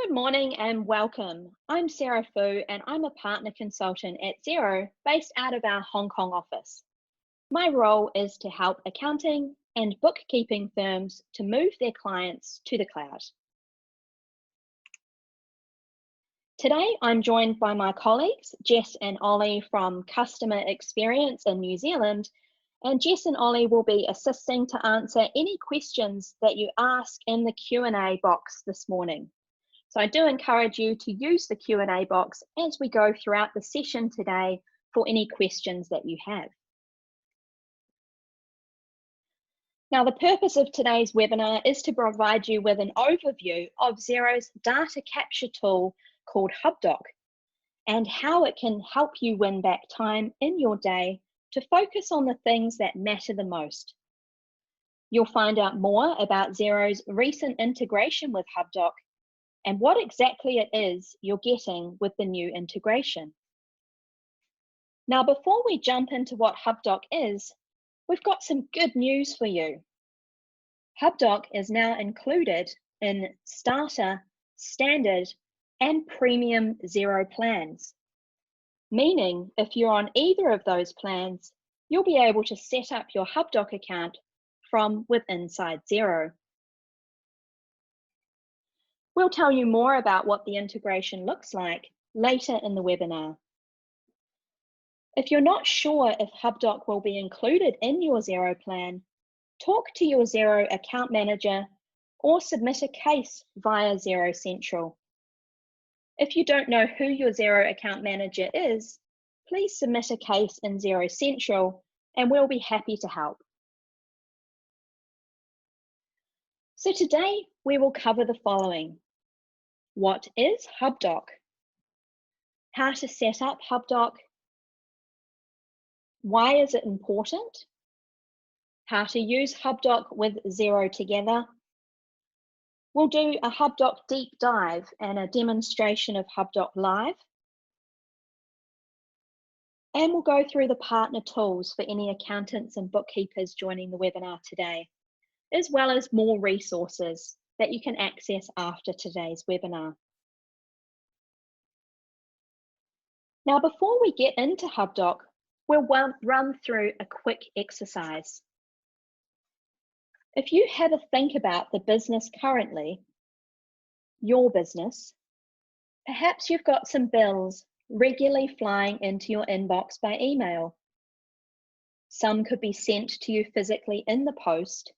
Good morning and welcome. I'm Sarah Fu and I'm a partner consultant at Xero based out of our Hong Kong office. My role is to help accounting and bookkeeping firms to move their clients to the cloud. Today I'm joined by my colleagues Jess and Ollie from Customer Experience in New Zealand, and Jess and Ollie will be assisting to answer any questions that you ask in the Q&A box this morning. So I do encourage you to use the Q&A box as we go throughout the session today for any questions that you have. Now, the purpose of today's webinar is to provide you with an overview of Xero's data capture tool called Hubdoc and how it can help you win back time in your day to focus on the things that matter the most. You'll find out more about Xero's recent integration with Hubdoc and what exactly it is you're getting with the new integration. Now, before we jump into what Hubdoc is, we've got some good news for you. Hubdoc is now included in Starter, Standard, and Premium Xero plans, meaning if you're on either of those plans, you'll be able to set up your Hubdoc account from inside Xero. We'll tell you more about what the integration looks like later in the webinar. If you're not sure if Hubdoc will be included in your Xero plan, talk to your Xero account manager or submit a case via Xero Central. If you don't know who your Xero account manager is, please submit a case in Xero Central and we'll be happy to help. So today we will cover the following. What is Hubdoc? How to set up Hubdoc? Why is it important? How to use Hubdoc with Xero together? We'll do a Hubdoc deep dive and a demonstration of Hubdoc Live. And we'll go through the partner tools for any accountants and bookkeepers joining the webinar today, as well as more resources that you can access after today's webinar. Now, before we get into Hubdoc, we'll run through a quick exercise. If you have a think about the business currently, your business, perhaps you've got some bills regularly flying into your inbox by email. Some could be sent to you physically in the post,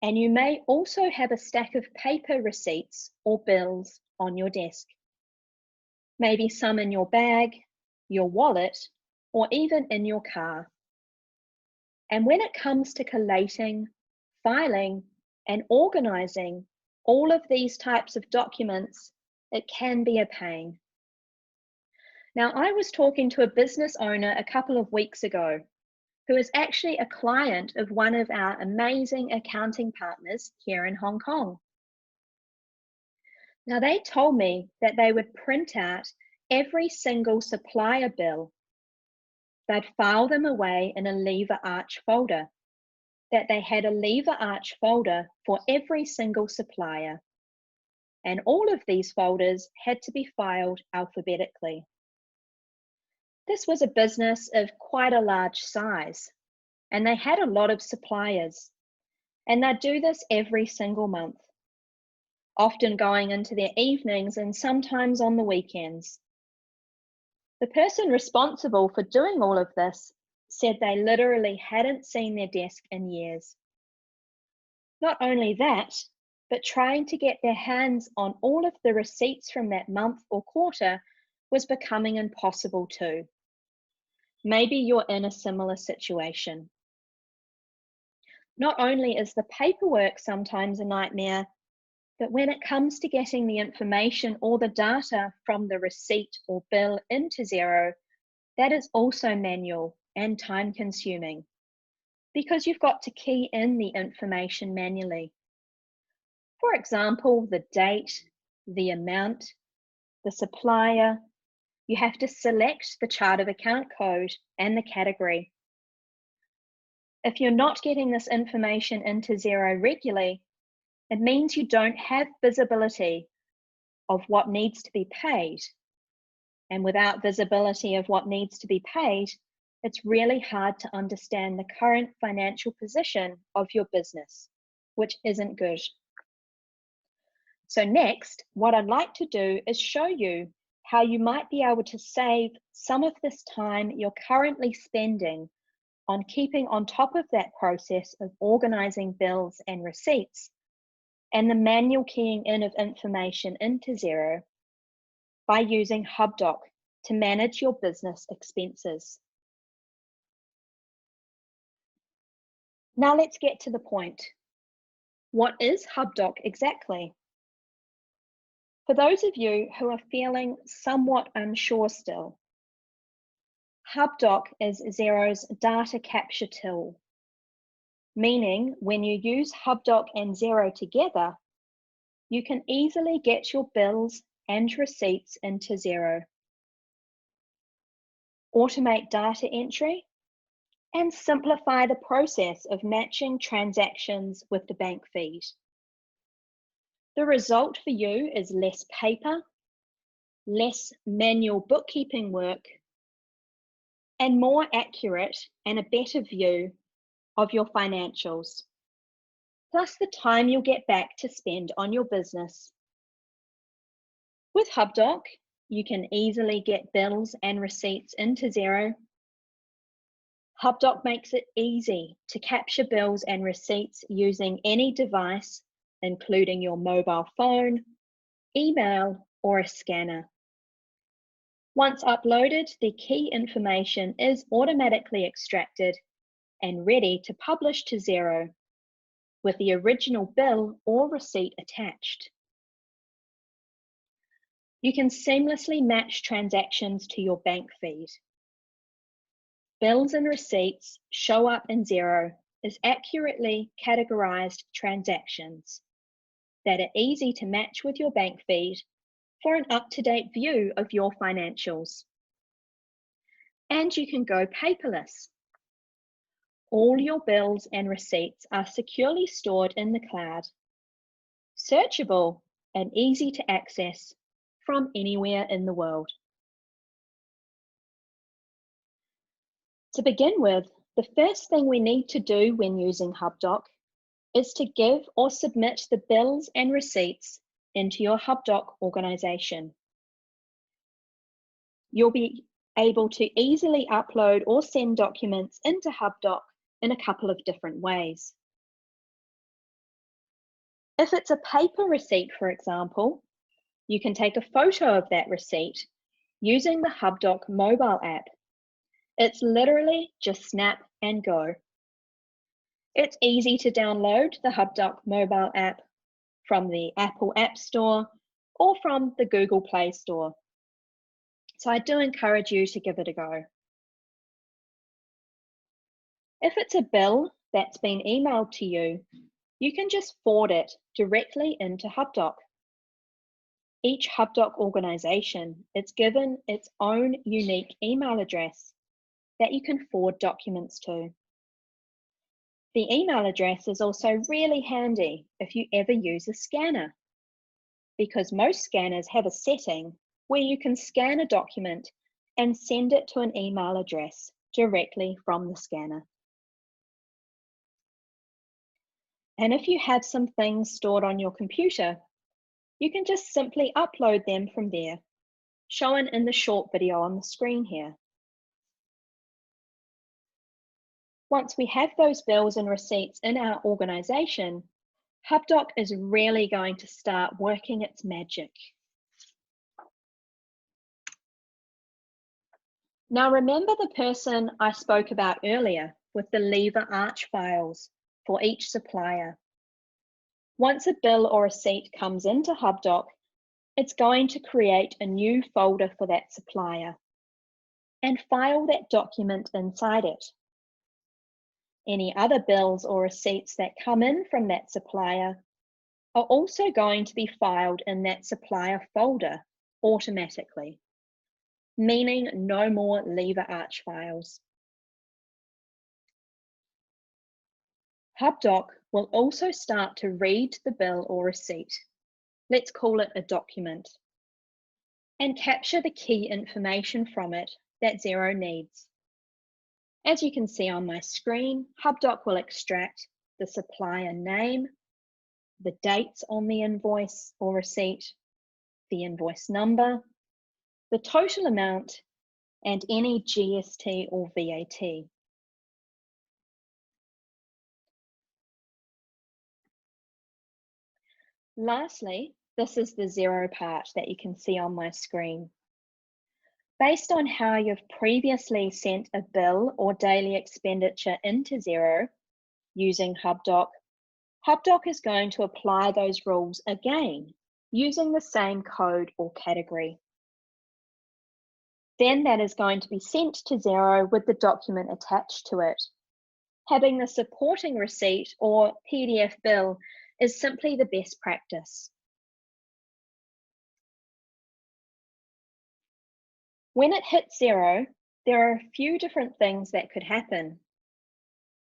and you may also have a stack of paper receipts or bills on your desk. Maybe some in your bag, your wallet, or even in your car. And when it comes to collating, filing, and organizing all of these types of documents, it can be a pain. Now, I was talking to a business owner a couple of weeks ago who is actually a client of one of our amazing accounting partners here in Hong Kong. Now, they told me that they would print out every single supplier bill. They'd file them away in a lever arch folder, that they had a lever arch folder for every single supplier. And all of these folders had to be filed alphabetically. This was a business of quite a large size, and they had a lot of suppliers, and they'd do this every single month, often going into their evenings and sometimes on the weekends. The person responsible for doing all of this said they literally hadn't seen their desk in years. Not only that, but trying to get their hands on all of the receipts from that month or quarter was becoming impossible too. Maybe you're in a similar situation. Not only is the paperwork sometimes a nightmare, but when it comes to getting the information or the data from the receipt or bill into Xero, that is also manual and time-consuming because you've got to key in the information manually. For example, the date, the amount, the supplier. You have to select the chart of account code and the category. If you're not getting this information into Xero regularly, it means you don't have visibility of what needs to be paid. And without visibility of what needs to be paid, it's really hard to understand the current financial position of your business, which isn't good. So next, what I'd like to do is show you how you might be able to save some of this time you're currently spending on keeping on top of that process of organizing bills and receipts and the manual keying in of information into Xero by using Hubdoc to manage your business expenses. Now let's get to the point. What is Hubdoc exactly? For those of you who are feeling somewhat unsure still, Hubdoc is Xero's data capture tool, meaning when you use Hubdoc and Xero together, you can easily get your bills and receipts into Xero, automate data entry, and simplify the process of matching transactions with the bank feed. The result for you is less paper, less manual bookkeeping work, and more accurate and a better view of your financials, plus the time you'll get back to spend on your business. With Hubdoc, you can easily get bills and receipts into Xero. Hubdoc makes it easy to capture bills and receipts using any device, including your mobile phone, email, or a scanner. Once uploaded, the key information is automatically extracted and ready to publish to Xero with the original bill or receipt attached. You can seamlessly match transactions to your bank feed. Bills and receipts show up in Xero as accurately categorized transactions that are easy to match with your bank feed for an up-to-date view of your financials. And you can go paperless. All your bills and receipts are securely stored in the cloud, searchable and easy to access from anywhere in the world. To begin with, the first thing we need to do when using Hubdoc is to give or submit the bills and receipts into your Hubdoc organization. You'll be able to easily upload or send documents into Hubdoc in a couple of different ways. If it's a paper receipt, for example, you can take a photo of that receipt using the Hubdoc mobile app. It's literally just snap and go. It's easy to download the Hubdoc mobile app from the Apple App Store or from the Google Play Store. So I do encourage you to give it a go. If it's a bill that's been emailed to you, you can just forward it directly into Hubdoc. Each Hubdoc organization is given its own unique email address that you can forward documents to. The email address is also really handy if you ever use a scanner, because most scanners have a setting where you can scan a document and send it to an email address directly from the scanner. And if you have some things stored on your computer, you can just simply upload them from there, shown in the short video on the screen here. Once we have those bills and receipts in our organization, Hubdoc is really going to start working its magic. Now remember the person I spoke about earlier with the lever arch files for each supplier. Once a bill or receipt comes into Hubdoc, it's going to create a new folder for that supplier and file that document inside it. Any other bills or receipts that come in from that supplier are also going to be filed in that supplier folder automatically, meaning no more lever arch files. Hubdoc will also start to read the bill or receipt let's call it a document, and capture the key information from it that Xero needs. As you can see on my screen, Hubdoc will extract the supplier name, the dates on the invoice or receipt, the invoice number, the total amount, and any GST or VAT. Lastly, this is the Xero part that you can see on my screen. Based on how you've previously sent a bill or daily expenditure into Xero using Hubdoc, Hubdoc is going to apply those rules again using the same code or category. Then that is going to be sent to Xero with the document attached to it. Having the supporting receipt or PDF bill is simply the best practice. When it hits Xero, there are a few different things that could happen.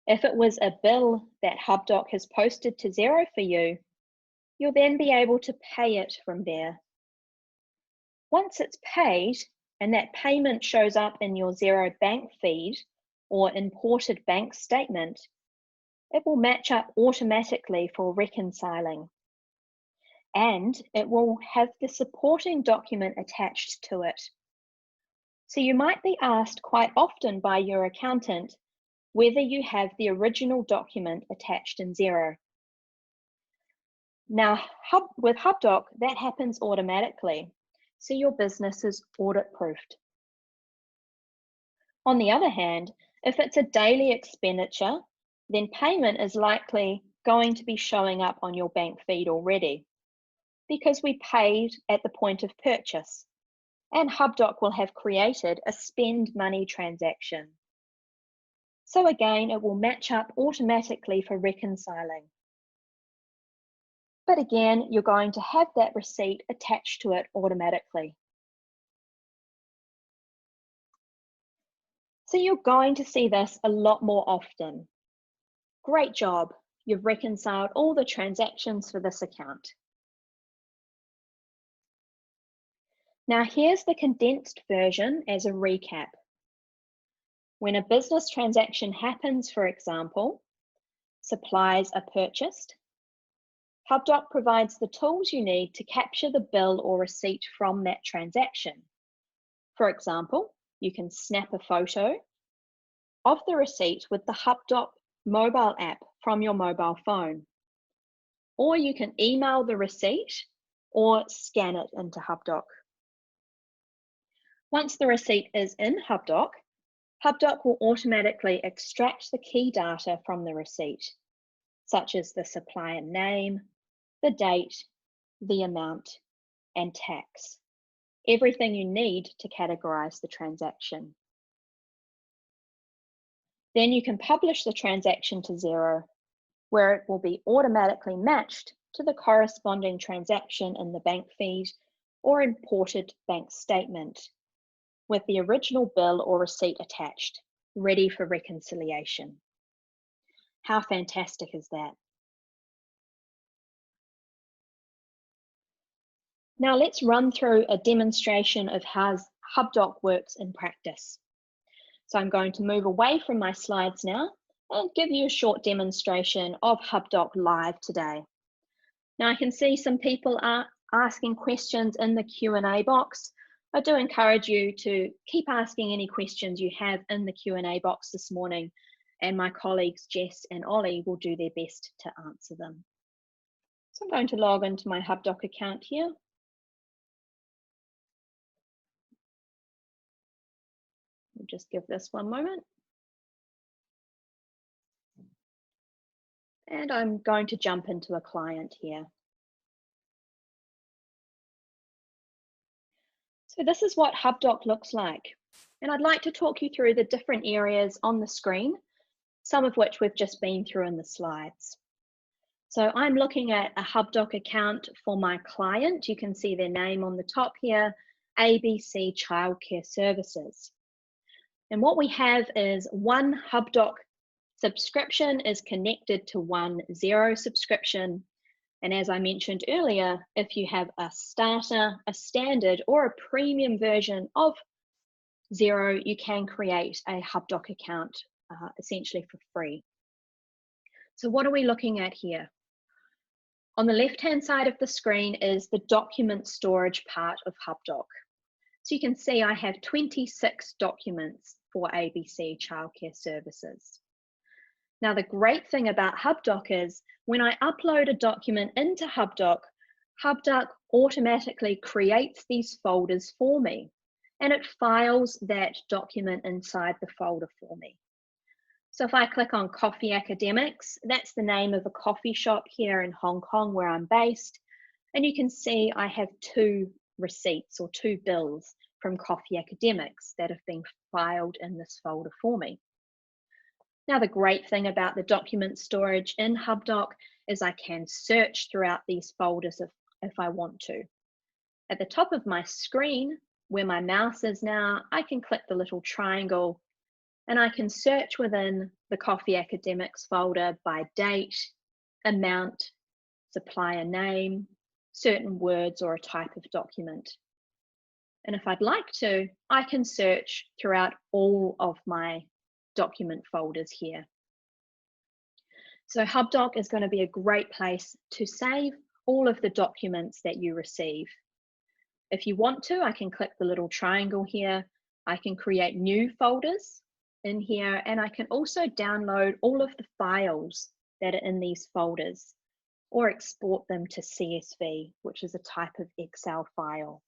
If it was a bill that Hubdoc has posted to Xero for you, you'll then be able to pay it from there. Once it's paid, and that payment shows up in your Xero bank feed or imported bank statement, it will match up automatically for reconciling. And it will have the supporting document attached to it. So you might be asked quite often by your accountant whether you have the original document attached in Xero. Now, with Hubdoc, that happens automatically, so your business is audit-proofed. On the other hand, if it's a daily expenditure, then payment is likely going to be showing up on your bank feed already because we paid at the point of purchase, and Hubdoc will have created a spend money transaction. So again, it will match up automatically for reconciling. But again, you're going to have that receipt attached to it automatically. So you're going to see this a lot more often. Great job, you've reconciled all the transactions for this account. Now here's the condensed version as a recap. When a business transaction happens, for example, supplies are purchased, Hubdoc provides the tools you need to capture the bill or receipt from that transaction. For example, you can snap a photo of the receipt with the Hubdoc mobile app from your mobile phone, or you can email the receipt or scan it into Hubdoc. Once the receipt is in Hubdoc, Hubdoc will automatically extract the key data from the receipt, such as the supplier name, the date, the amount, and tax. Everything you need to categorize the transaction. Then you can publish the transaction to Xero, where it will be automatically matched to the corresponding transaction in the bank feed or imported bank statement, with the original bill or receipt attached, ready for reconciliation. How fantastic is that? Now let's run through a demonstration of how Hubdoc works in practice. So I'm going to move away from my slides now and give you a short demonstration of Hubdoc live today. Now I can see some people are asking questions in the Q&A box. I do encourage you to keep asking any questions you have in the Q&A box this morning, and my colleagues Jess and Ollie will do their best to answer them. So I'm going to log into my Hubdoc account here. We'll just give this one moment. And I'm going to jump into a client here. So this is what Hubdoc looks like. And I'd like to talk you through the different areas on the screen, some of which we've just been through in the slides. So I'm looking at a Hubdoc account for my client. You can see their name on the top here, ABC Childcare Services. And what we have is one Hubdoc subscription is connected to one Xero subscription, And as I mentioned earlier, if you have a starter, a standard, or a premium version of Xero, you can create a Hubdoc account essentially for free. So what are we looking at here? On the left-hand side of the screen is the document storage part of Hubdoc. So you can see I have 26 documents for ABC Childcare Services. Now, the great thing about Hubdoc is when I upload a document into Hubdoc, Hubdoc automatically creates these folders for me, and it files that document inside the folder for me. So if I click on Coffee Academics, that's the name of a coffee shop here in Hong Kong where I'm based, and you can see I have 2 receipts or 2 bills from Coffee Academics that have been filed in this folder for me. Now, the great thing about the document storage in Hubdoc is I can search throughout these folders if I want to. At the top of my screen, where my mouse is now, I can click the little triangle and I can search within the Coffee Academics folder by date, amount, supplier name, certain words or a type of document. And if I'd like to, I can search throughout all of my document folders here. So Hubdoc is going to be a great place to save all of the documents that you receive. If you want to, I can click the little triangle here. I can create new folders in here, and I can also download all of the files that are in these folders or export them to CSV, which is a type of Excel file.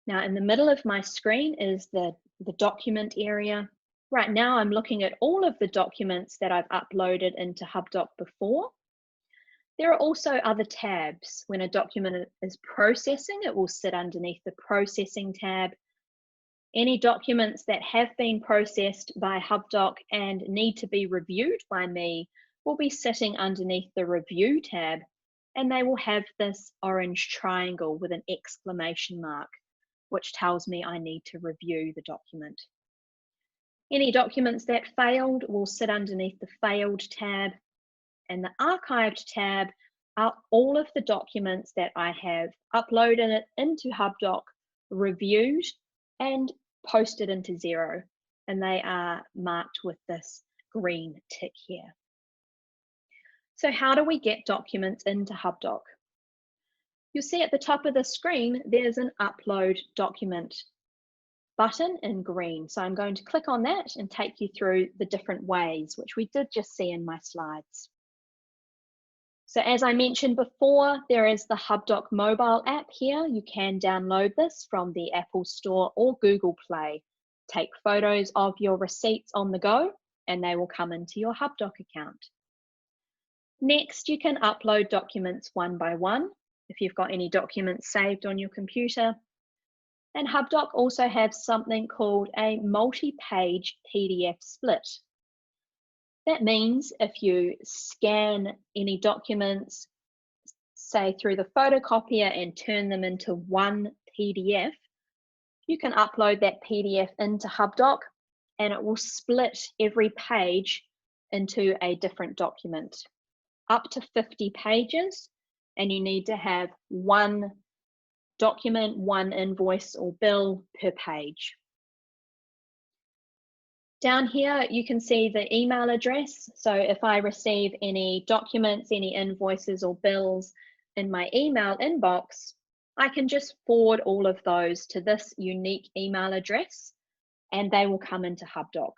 Now, in the middle of my screen is the document area. Right now, I'm looking at all of the documents that I've uploaded into Hubdoc before. There are also other tabs. When a document is processing, it will sit underneath the Processing tab. Any documents that have been processed by Hubdoc and need to be reviewed by me will be sitting underneath the Review tab, and they will have this orange triangle with an exclamation mark, which tells me I need to review the document. Any documents that failed will sit underneath the Failed tab, and the Archived tab are all of the documents that I have uploaded into Hubdoc, reviewed, and posted into Xero, and they are marked with this green tick here. So how do we get documents into Hubdoc? You'll see at the top of the screen, there's an Upload Document button in green. So I'm going to click on that and take you through the different ways, which we did just see in my slides. So as I mentioned before, there is the Hubdoc mobile app here. You can download this from the Apple Store or Google Play. Take photos of your receipts on the go, and they will come into your Hubdoc account. Next, you can upload documents one by one if you've got any documents saved on your computer. And Hubdoc also has something called a multi-page PDF split. That means if you scan any documents, say through the photocopier, and turn them into one PDF, you can upload that PDF into Hubdoc and it will split every page into a different document. Up to 50 pages, and you need to have one document, one invoice or bill per page. Down here, you can see the email address. So if I receive any documents, any invoices or bills in my email inbox, I can just forward all of those to this unique email address, and they will come into Hubdoc.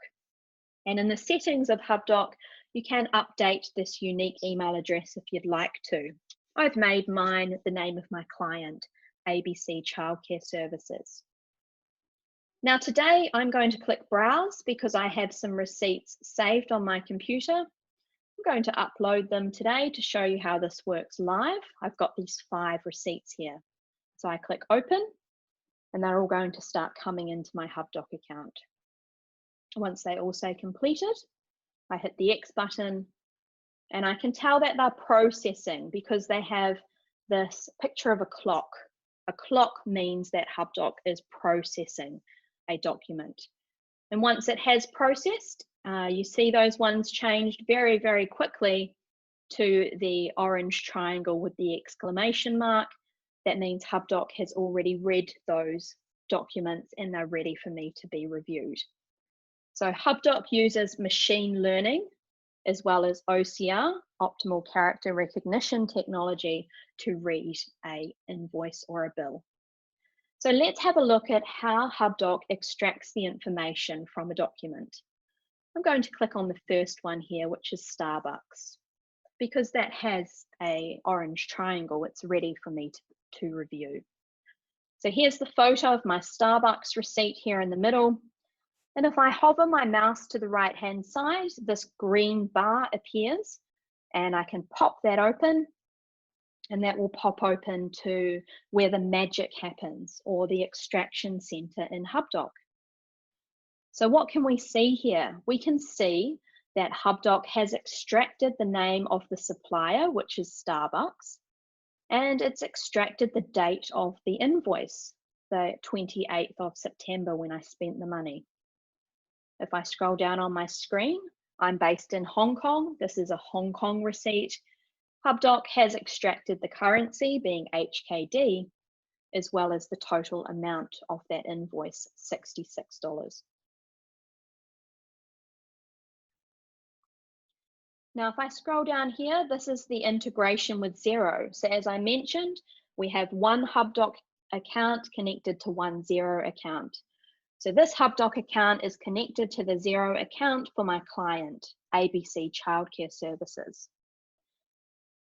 And in the settings of Hubdoc, you can update this unique email address if you'd like to. I've made mine the name of my client, ABC Childcare Services. Now today I'm going to click Browse because I have some receipts saved on my computer. I'm going to upload them today to show you how this works live. I've got these 5 receipts here. So I click Open, and they're all going to start coming into my Hubdoc account. Once they all say completed, I hit the X button, and I can tell that they're processing because they have this picture of a clock. A clock means that Hubdoc is processing a document. And once it has processed, you see those ones changed very, very quickly to the orange triangle with the exclamation mark, that means Hubdoc has already read those documents and they're ready for me to be reviewed. So Hubdoc uses machine learning as well as OCR, optimal character recognition technology, to read an invoice or a bill. So let's have a look at how Hubdoc extracts the information from a document. I'm going to click on the first one here, which is Starbucks. Because that has an orange triangle, it's ready for me to review. So here's the photo of my Starbucks receipt here in the middle. And if I hover my mouse to the right-hand side, this green bar appears, and I can pop that open, and that will pop open to where the magic happens, or the extraction center in Hubdoc. So what can we see here? We can see that Hubdoc has extracted the name of the supplier, which is Starbucks, and it's extracted the date of the invoice, the 28th of September when I spent the money. If I scroll down on my screen, I'm based in Hong Kong. This is a Hong Kong receipt. Hubdoc has extracted the currency, being HKD, as well as the total amount of that invoice, $66. Now, if I scroll down here, this is the integration with Xero. So as I mentioned, we have one Hubdoc account connected to one Xero account. So this Hubdoc account is connected to the Xero account for my client, ABC Childcare Services.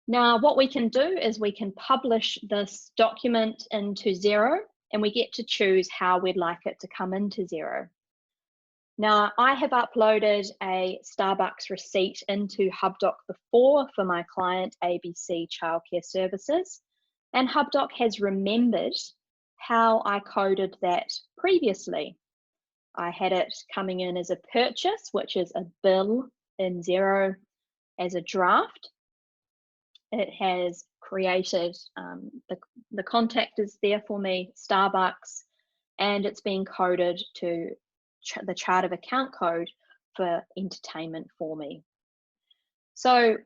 Now, what we can do is we can publish this document into Xero, and we get to choose how we'd like it to come into Xero. Now, I have uploaded a Starbucks receipt into Hubdoc before for my client, ABC Childcare Services, and Hubdoc has remembered how I coded that previously. I had it coming in as a purchase, which is a bill in Xero, as a draft. It has created, the contact is there for me, Starbucks, and it's been coded to the chart of account code for entertainment for me. So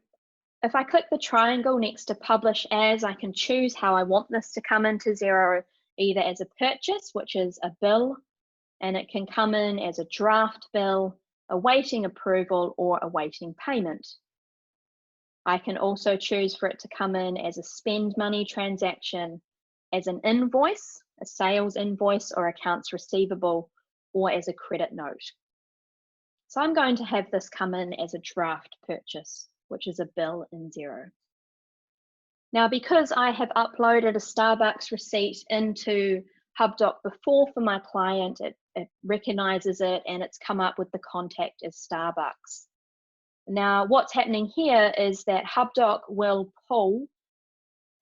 if I click the triangle next to publish as, I can choose how I want this to come into Xero, either as a purchase, which is a bill, and it can come in as a draft bill, awaiting approval, or awaiting payment. I can also choose for it to come in as a spend money transaction, as an invoice, a sales invoice or accounts receivable, or as a credit note. So I'm going to have this come in as a draft purchase, which is a bill in Xero. Now, because I have uploaded a Starbucks receipt into Hubdoc before for my client, it recognizes it and it's come up with the contact as Starbucks. Now, what's happening here is that Hubdoc will pull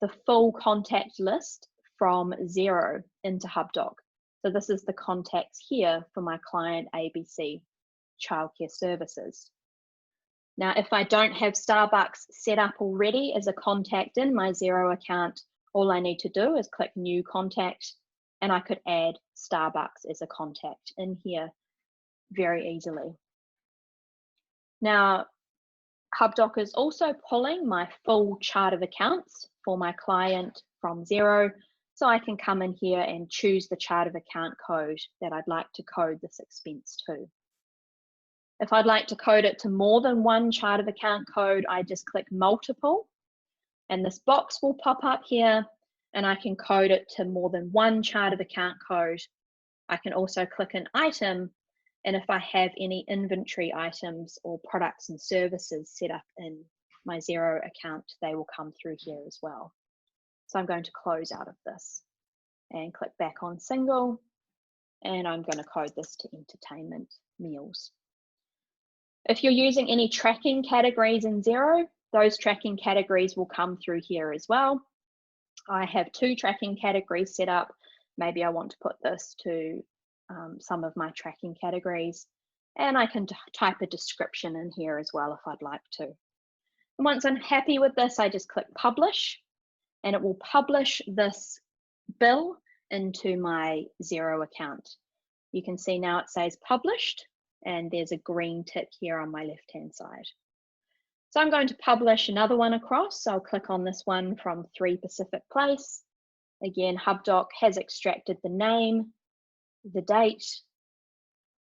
the full contact list from Xero into Hubdoc. So this is the contacts here for my client, ABC Childcare Services. Now, if I don't have Starbucks set up already as a contact in my Xero account, all I need to do is click New Contact, and I could add Starbucks as a contact in here very easily. Now, Hubdoc is also pulling my full chart of accounts for my client from Xero, so I can come in here and choose the chart of account code that I'd like to code this expense to. If I'd like to code it to more than one chart of account code, I just click multiple, and this box will pop up here, and I can code it to more than one chart of account code. I can also click an item, and if I have any inventory items or products and services set up in my Xero account, they will come through here as well. So I'm going to close out of this and click back on single, and I'm going to code this to entertainment meals. If you're using any tracking categories in Xero, those tracking categories will come through here as well. I have 2 tracking categories set up. Maybe I want to put this to some of my tracking categories, and I can type a description in here as well if I'd like to. And once I'm happy with this, I just click publish, and it will publish this bill into my Xero account. You can see now it says published, and there's a green tick here on my left-hand side. So I'm going to publish another one across. So I'll click on this one from 3 Pacific Place. Again, Hubdoc has extracted the name, the date,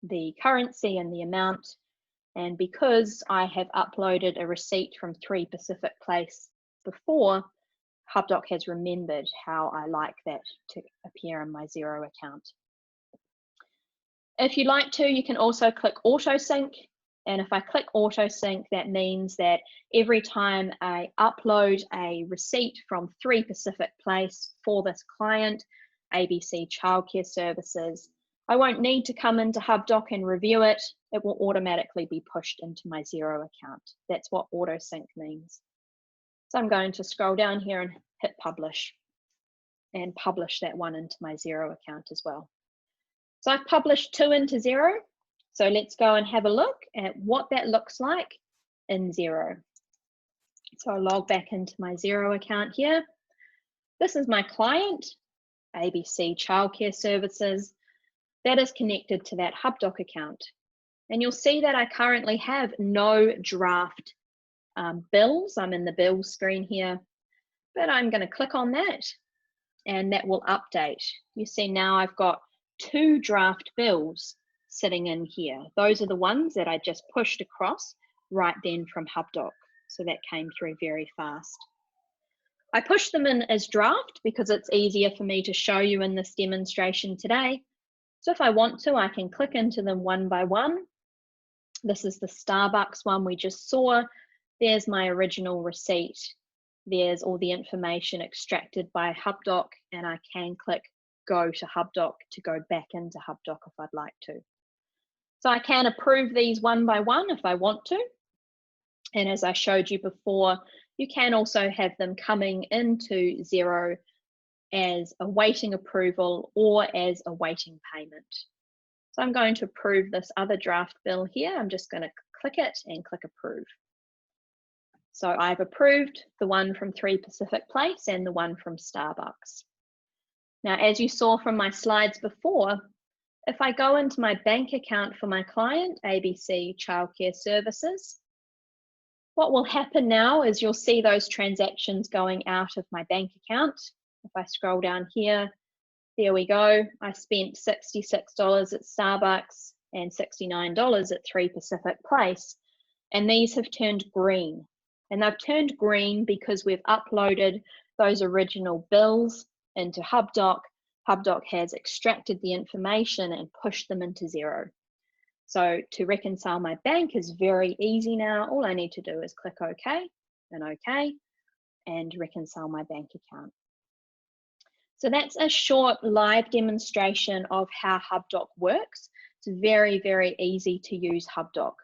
the currency and the amount. And because I have uploaded a receipt from 3 Pacific Place before, Hubdoc has remembered how I like that to appear in my Xero account. If you like to, you can also click Auto Sync. And if I click Auto Sync, that means that every time I upload a receipt from 3 Pacific Place for this client, ABC Childcare Services, I won't need to come into Hubdoc and review it. It will automatically be pushed into my Xero account. That's what Auto Sync means. So I'm going to scroll down here and hit Publish and publish that one into my Xero account as well. So I've published 2 into Xero. So let's go and have a look at what that looks like in Xero. So I'll log back into my Xero account here. This is my client, ABC Childcare Services. That is connected to that Hubdoc account. And you'll see that I currently have no draft bills. I'm in the bills screen here, but I'm going to click on that and that will update. You see now I've got 2 draft bills sitting in here. Those are the ones that I just pushed across right then from Hubdoc. So that came through very fast. I pushed them in as draft because it's easier for me to show you in this demonstration today. So if I want to, I can click into them one by one. This is the Starbucks one we just saw. There's my original receipt. There's all the information extracted by Hubdoc, and I can click Go to Hubdoc to go back into Hubdoc if I'd like to. So I can approve these one by one if I want to. And as I showed you before, you can also have them coming into Xero as awaiting approval or as awaiting payment. So I'm going to approve this other draft bill here. I'm just going to click it and click Approve. So I've approved the one from 3 Pacific Place and the one from Starbucks. Now, as you saw from my slides before, if I go into my bank account for my client, ABC Childcare Services, what will happen now is you'll see those transactions going out of my bank account. If I scroll down here, there we go. I spent $66 at Starbucks and $69 at 3 Pacific Place, and these have turned green. And they've turned green because we've uploaded those original bills into Hubdoc. Hubdoc has extracted the information and pushed them into Xero. So to reconcile my bank is very easy now. All I need to do is click OK and OK and reconcile my bank account. So that's a short live demonstration of how Hubdoc works. It's very, very easy to use Hubdoc.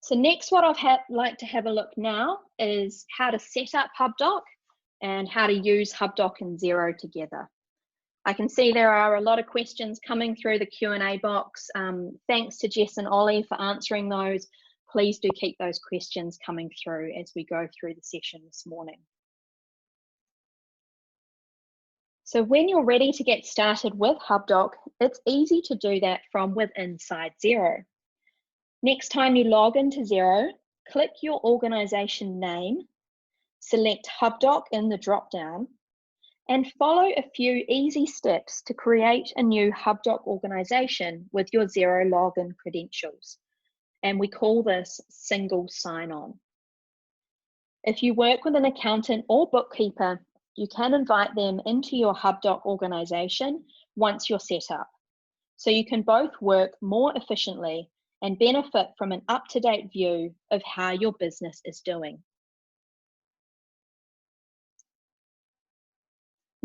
So next, what I'd like to have a look now is how to set up Hubdoc and how to use Hubdoc and Xero together. I can see there are a lot of questions coming through the Q&A box. Thanks to Jess and Ollie for answering those. Please do keep those questions coming through as we go through the session this morning. So when you're ready to get started with Hubdoc, it's easy to do that from within Xero. Next time you log into Xero, click your organization name, select Hubdoc in the drop-down, and follow a few easy steps to create a new Hubdoc organization with your Xero login credentials. And we call this single sign-on. If you work with an accountant or bookkeeper, you can invite them into your Hubdoc organization once you're set up. So you can both work more efficiently and benefit from an up-to-date view of how your business is doing.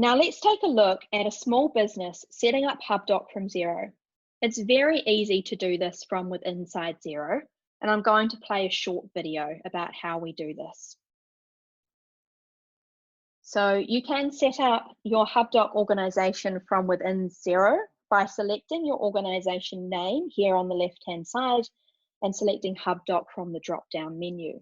Now let's take a look at a small business setting up Hubdoc from Xero. It's very easy to do this from within Xero, and I'm going to play a short video about how we do this. So you can set up your Hubdoc organization from within Xero by selecting your organization name here on the left-hand side and selecting Hubdoc from the drop-down menu.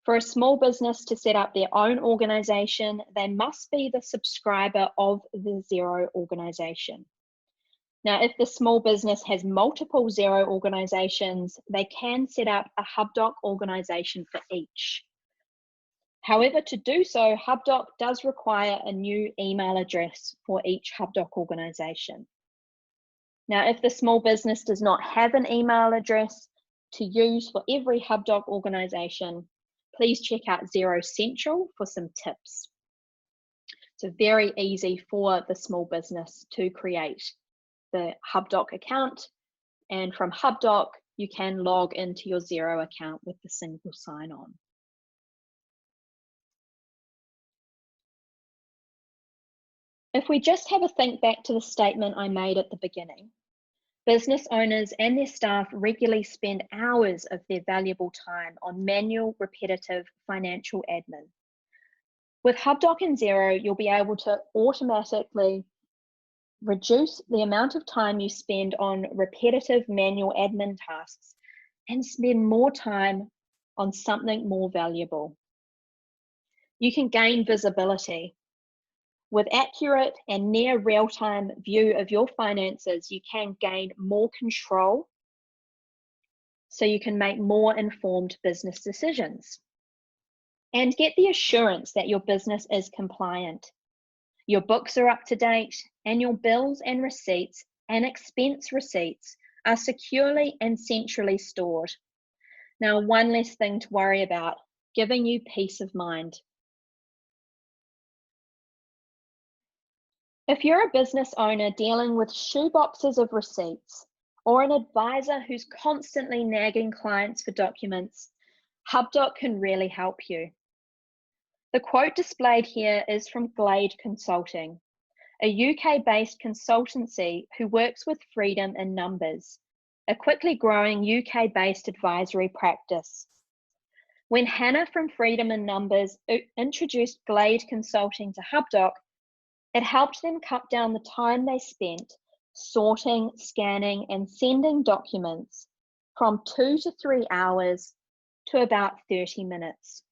For a small business to set up their own organization, they must be the subscriber of the Xero organization. Now, if the small business has multiple Xero organizations, they can set up a Hubdoc organization for each. However, to do so, Hubdoc does require a new email address for each Hubdoc organization. Now, if the small business does not have an email address to use for every Hubdoc organization, please check out Xero Central for some tips. It's very easy for the small business to create the Hubdoc account, and from Hubdoc, you can log into your Xero account with the single sign-on. If we just have a think back to the statement I made at the beginning, business owners and their staff regularly spend hours of their valuable time on manual, repetitive financial admin. With Hubdoc and Xero, you'll be able to automatically reduce the amount of time you spend on repetitive manual admin tasks and spend more time on something more valuable. You can gain visibility. With accurate and near real-time view of your finances, you can gain more control so you can make more informed business decisions and get the assurance that your business is compliant. Your books are up to date and your bills and receipts and expense receipts are securely and centrally stored. Now, one less thing to worry about, giving you peace of mind. If you're a business owner dealing with shoeboxes of receipts or an advisor who's constantly nagging clients for documents, Hubdoc can really help you. The quote displayed here is from Glade Consulting, a UK-based consultancy who works with Freedom in Numbers, a quickly growing UK-based advisory practice. When Hannah from Freedom in Numbers introduced Glade Consulting to Hubdoc, it helped them cut down the time they spent sorting, scanning, and sending documents from 2 to 3 hours to about 30 minutes.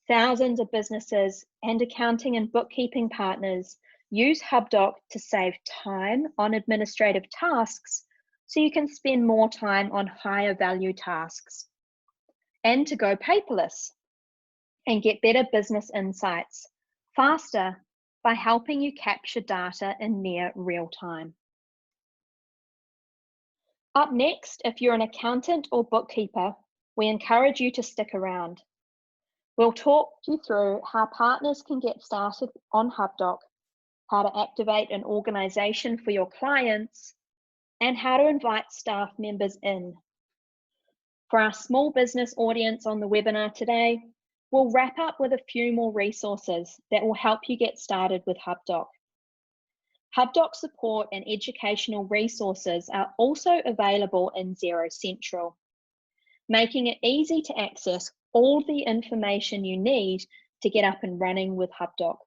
Thousands of businesses and accounting and bookkeeping partners use Hubdoc to save time on administrative tasks so you can spend more time on higher value tasks, and to go paperless and get better business insights faster by helping you capture data in near real time. Up next, if you're an accountant or bookkeeper, we encourage you to stick around. We'll talk you through how partners can get started on Hubdoc, how to activate an organization for your clients, and how to invite staff members in. For our small business audience on the webinar today, we'll wrap up with a few more resources that will help you get started with Hubdoc. Hubdoc support and educational resources are also available in Xero Central, making it easy to access all the information you need to get up and running with Hubdoc.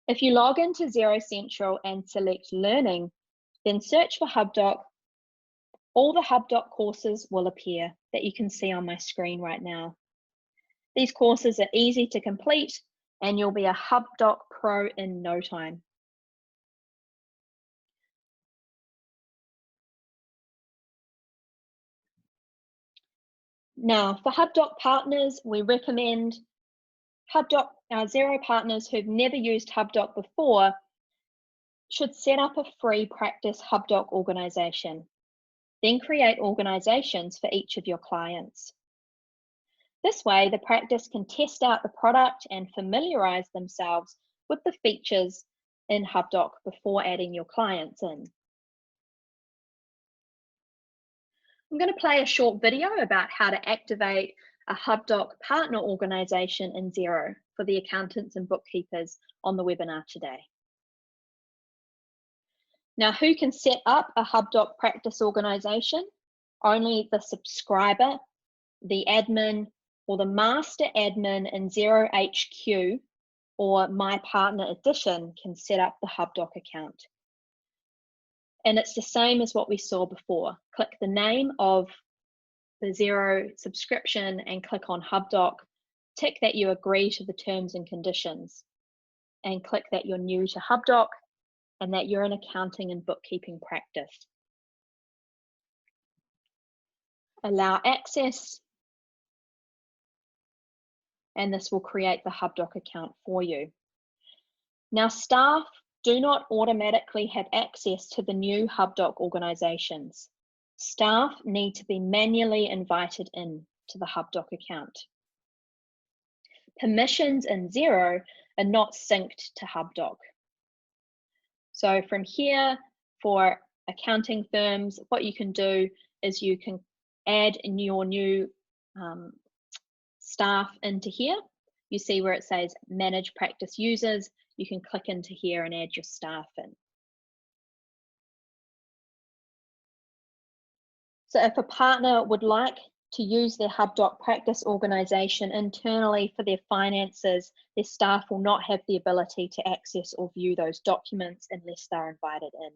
If you log into Xero Central and select Learning, then search for Hubdoc. All the Hubdoc courses will appear that you can see on my screen right now. These courses are easy to complete and you'll be a Hubdoc pro in no time. Now, for Hubdoc partners, we recommend Hubdoc, our Xero partners who've never used Hubdoc before should set up a free practice Hubdoc organization, then create organizations for each of your clients. This way, the practice can test out the product and familiarize themselves with the features in Hubdoc before adding your clients in. I'm going to play a short video about how to activate a Hubdoc partner organization in Xero for the accountants and bookkeepers on the webinar today. Now, who can set up a Hubdoc practice organization? Only the subscriber, the admin, or the master admin in Xero HQ or My Partner Edition can set up the Hubdoc account. And it's the same as what we saw before. Click the name of the Xero subscription and click on Hubdoc. Tick that you agree to the terms and conditions and click that you're new to Hubdoc and that you're an accounting and bookkeeping practice. Allow access, and this will create the Hubdoc account for you. Now, staff do not automatically have access to the new Hubdoc organizations. Staff need to be manually invited in to the Hubdoc account. Permissions in Xero are not synced to Hubdoc. So from here, for accounting firms, what you can do is you can add in your new staff into here. You see where it says manage practice users. You can click into here and add your staff in. So if a partner would like to use their Hubdoc practice organization internally for their finances, their staff will not have the ability to access or view those documents unless they're invited in.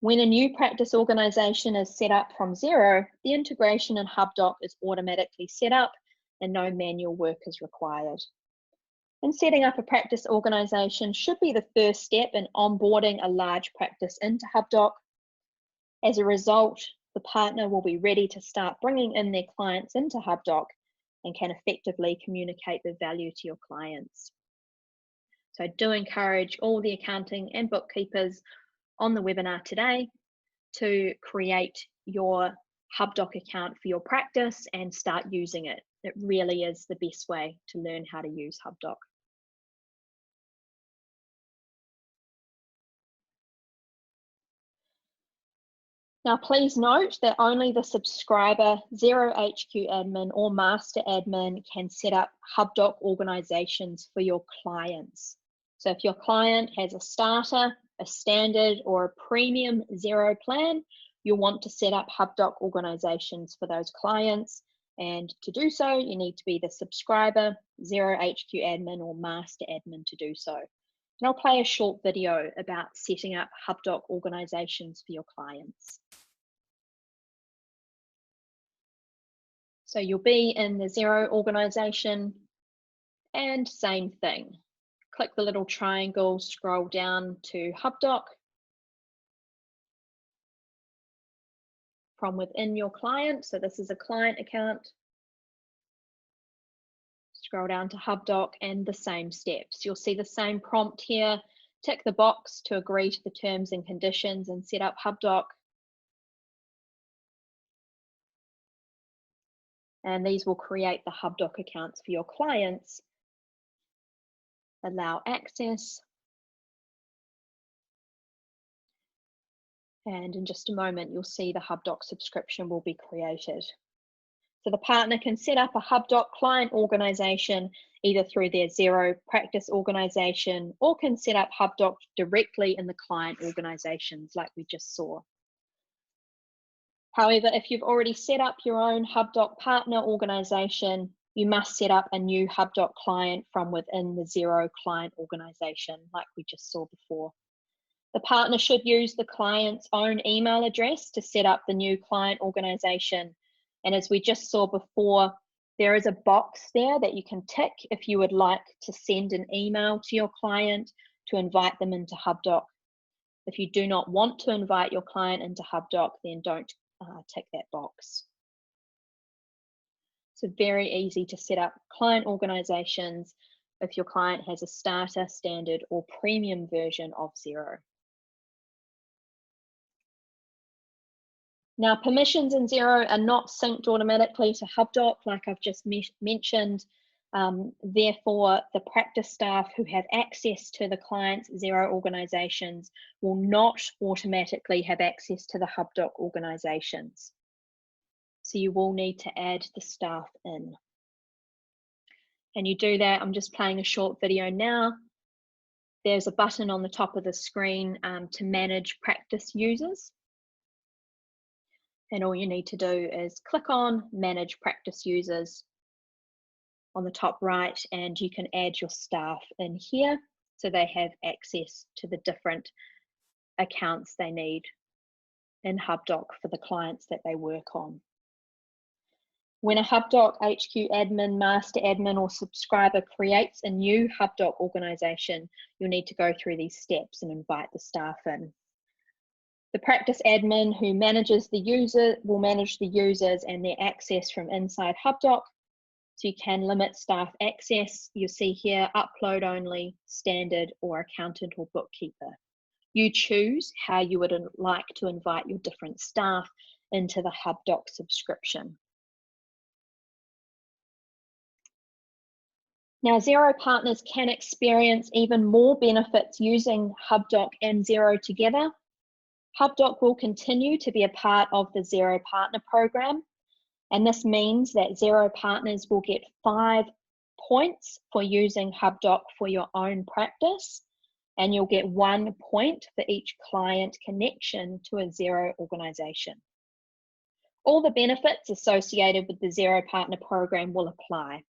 When a new practice organization is set up from Xero, the integration in Hubdoc is automatically set up and no manual work is required. And setting up a practice organization should be the first step in onboarding a large practice into Hubdoc. As a result, the partner will be ready to start bringing in their clients into Hubdoc and can effectively communicate the value to your clients. So I do encourage all the accounting and bookkeepers on the webinar today to create your Hubdoc account for your practice and start using it. It really is the best way to learn how to use Hubdoc. Now, please note that only the subscriber, Xero HQ admin or master admin can set up Hubdoc organizations for your clients. So if your client has a starter, a standard or a premium Xero plan, you'll want to set up Hubdoc organizations for those clients. And to do so, you need to be the subscriber, Xero HQ admin or master admin to do so. And I'll play a short video about setting up Hubdoc organizations for your clients. So you'll be in the Xero organization and same thing. Click the little triangle, scroll down to Hubdoc. From within your client, so this is a client account. Scroll down to Hubdoc and the same steps. You'll see the same prompt here. Tick the box to agree to the terms and conditions and set up Hubdoc. And these will create the Hubdoc accounts for your clients. Allow access. And in just a moment, you'll see the Hubdoc subscription will be created. So the partner can set up a Hubdoc client organization either through their Xero practice organization or can set up Hubdoc directly in the client organizations like we just saw. However, if you've already set up your own Hubdoc partner organization, you must set up a new Hubdoc client from within the Xero client organization like we just saw before. The partner should use the client's own email address to set up the new client organization. And as we just saw before, there is a box there that you can tick if you would like to send an email to your client to invite them into Hubdoc. If you do not want to invite your client into Hubdoc, then don't tick that box. So very easy to set up client organizations if your client has a starter, standard, or premium version of Xero. Now, permissions in Xero are not synced automatically to Hubdoc, like I've just mentioned. Therefore, the practice staff who have access to the client's Xero organizations will not automatically have access to the Hubdoc organizations. So you will need to add the staff in. And you do that, I'm just playing a short video now. There's a button on the top of the screen to manage practice users. And all you need to do is click on Manage Practice Users on the top right, and you can add your staff in here so they have access to the different accounts they need in Hubdoc for the clients that they work on. When a Hubdoc HQ admin, master admin, or subscriber creates a new Hubdoc organization, you'll need to go through these steps and invite the staff in. The practice admin who manages the user will manage the users and their access from inside Hubdoc. So you can limit staff access. You see here, upload only, standard, or accountant or bookkeeper. You choose how you would like to invite your different staff into the Hubdoc subscription. Now, Xero partners can experience even more benefits using Hubdoc and Xero together. Hubdoc will continue to be a part of the Xero Partner Program, and this means that Xero partners will get 5 points for using Hubdoc for your own practice, and you'll get 1 point for each client connection to a Xero organization. All the benefits associated with the Xero Partner Program will apply.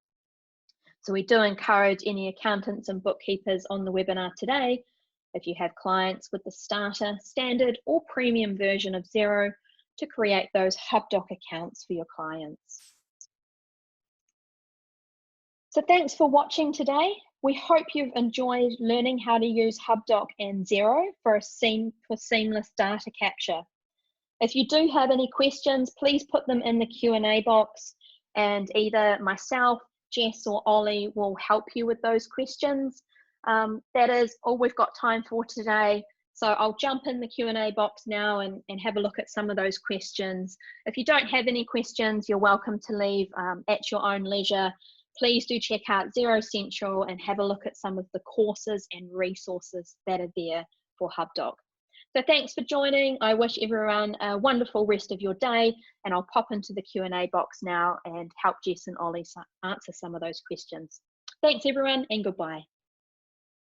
So we do encourage any accountants and bookkeepers on the webinar today, if you have clients with the starter, standard, or premium version of Xero, to create those Hubdoc accounts for your clients. So thanks for watching today. We hope you've enjoyed learning how to use Hubdoc and Xero for seamless data capture. If you do have any questions, please put them in the Q&A box, and either myself, Jess, or Ollie will help you with those questions. That is all we've got time for today. So I'll jump in the Q&A box now and have a look at some of those questions. If you don't have any questions, you're welcome to leave at your own leisure. Please do check out Xero Central and have a look at some of the courses and resources that are there for Hubdoc. So thanks for joining. I wish everyone a wonderful rest of your day, and I'll pop into the Q&A box now and help Jess and Ollie answer some of those questions. Thanks everyone, and goodbye.